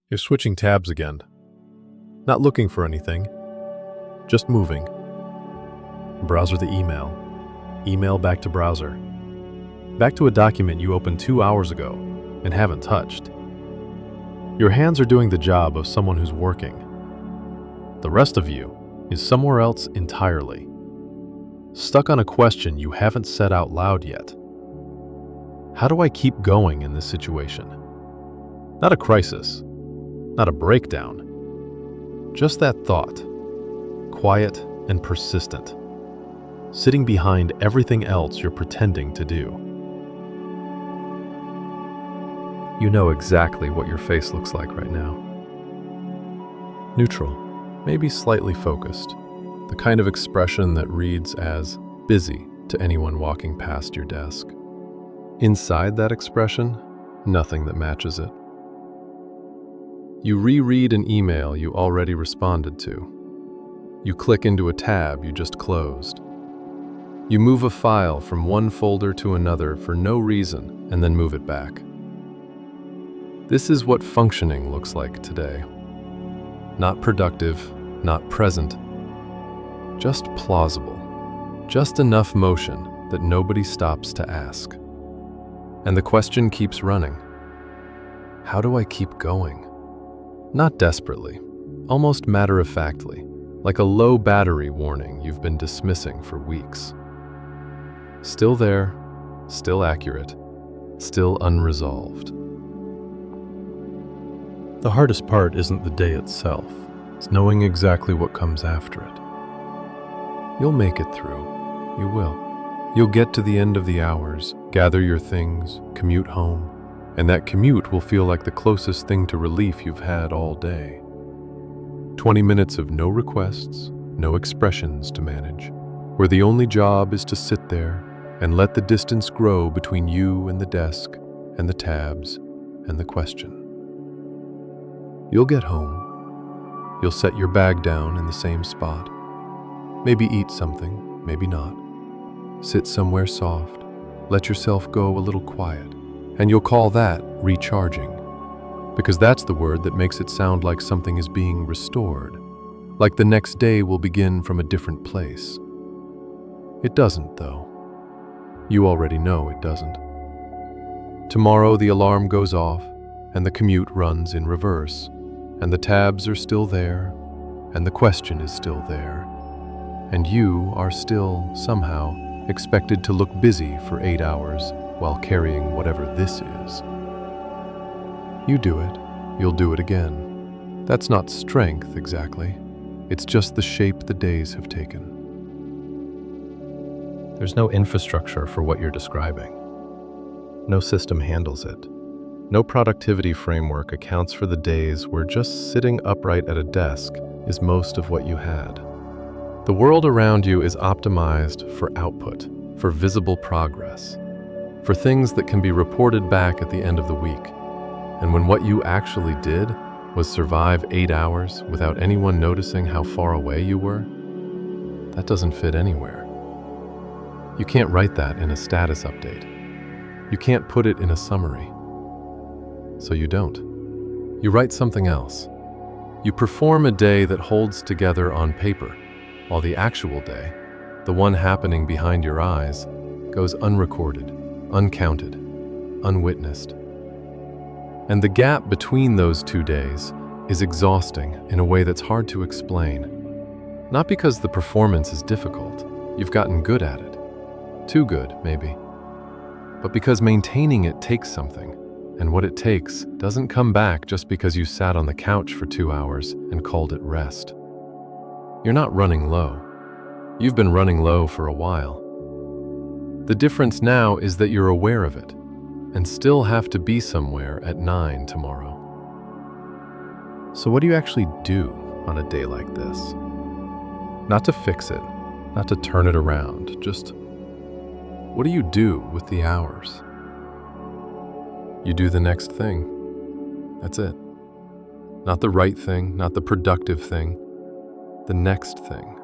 You're switching tabs again. Not looking for anything, just moving. Browser to email. Email back to browser. Back to a document you opened 2 hours ago and haven't touched. Your hands are doing the job of someone who's working. The rest of you is somewhere else entirely. Stuck on a question you haven't said out loud yet. How do I keep going in this situation? Not a crisis, not a breakdown. Just that thought, quiet and persistent, sitting behind everything else you're pretending to do. You know exactly what your face looks like right now. Neutral, maybe slightly focused, the kind of expression that reads as busy to anyone walking past your desk. Inside that expression, nothing that matches it. You reread an email you already responded to. You click into a tab you just closed. You move a file from one folder to another for no reason and then move it back. This is what functioning looks like today. Not productive, not present, just plausible. Just enough motion that nobody stops to ask. And the question keeps running. How do I keep going? Not desperately, almost matter-of-factly, like a low battery warning you've been dismissing for weeks. Still there, still accurate, still unresolved. The hardest part isn't the day itself, it's knowing exactly what comes after it. You'll make it through, you will. You'll get to the end of the hours, gather your things, commute home, and that commute will feel like the closest thing to relief you've had all day. 20 minutes of no requests, no expressions to manage, where the only job is to sit there and let the distance grow between you and the desk and the tabs and the question. You'll get home. You'll set your bag down in the same spot. Maybe eat something, maybe not. Sit somewhere soft, let yourself go a little quiet, and you'll call that recharging, because that's the word that makes it sound like something is being restored, like the next day will begin from a different place. It doesn't, though. You already know it doesn't. Tomorrow the alarm goes off, and the commute runs in reverse, and the tabs are still there, and the question is still there, and you are still, somehow, expected to look busy for 8 hours while carrying whatever this is. You do it, you'll do it again. That's not strength, exactly. It's just the shape the days have taken. There's no infrastructure for what you're describing. No system handles it. No productivity framework accounts for the days where just sitting upright at a desk is most of what you had. The world around you is optimized for output, for visible progress, for things that can be reported back at the end of the week. And when what you actually did was survive 8 hours without anyone noticing how far away you were, that doesn't fit anywhere. You can't write that in a status update. You can't put it in a summary. So you don't. You write something else. You perform a day that holds together on paper, while the actual day, the one happening behind your eyes, goes unrecorded, uncounted, unwitnessed. And the gap between those 2 days is exhausting in a way that's hard to explain. Not because the performance is difficult, you've gotten good at it. Too good, maybe. But because maintaining it takes something, and what it takes doesn't come back just because you sat on the couch for 2 hours and called it rest. You're not running low. You've been running low for a while. The difference now is that you're aware of it and still have to be somewhere at 9 tomorrow. So what do you actually do on a day like this? Not to fix it, not to turn it around, just what do you do with the hours? You do the next thing. That's it. Not the right thing, not the productive thing. The next thing.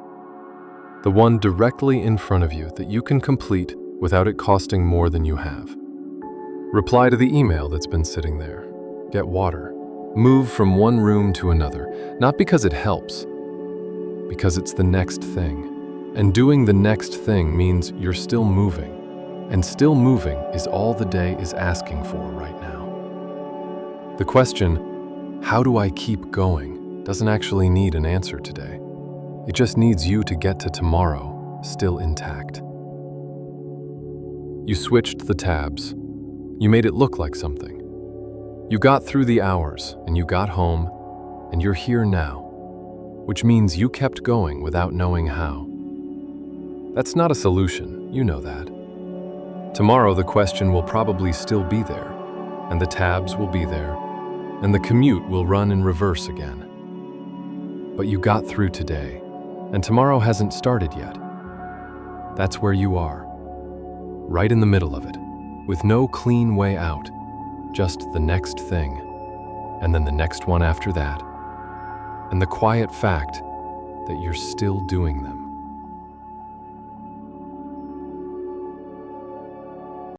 The one directly in front of you that you can complete without it costing more than you have. Reply to the email that's been sitting there. Get water. Move from one room to another, not because it helps, because it's the next thing. And doing the next thing means you're still moving. And still moving is all the day is asking for right now. The question, how do I keep going, doesn't actually need an answer today. It just needs you to get to tomorrow, still intact. You switched the tabs. You made it look like something. You got through the hours, and you got home, and you're here now, which means you kept going without knowing how. That's not a solution, you know that. Tomorrow the question will probably still be there, and the tabs will be there, and the commute will run in reverse again. But you got through today, and tomorrow hasn't started yet. That's where you are, right in the middle of it, with no clean way out, just the next thing, and then the next one after that, and the quiet fact that you're still doing them.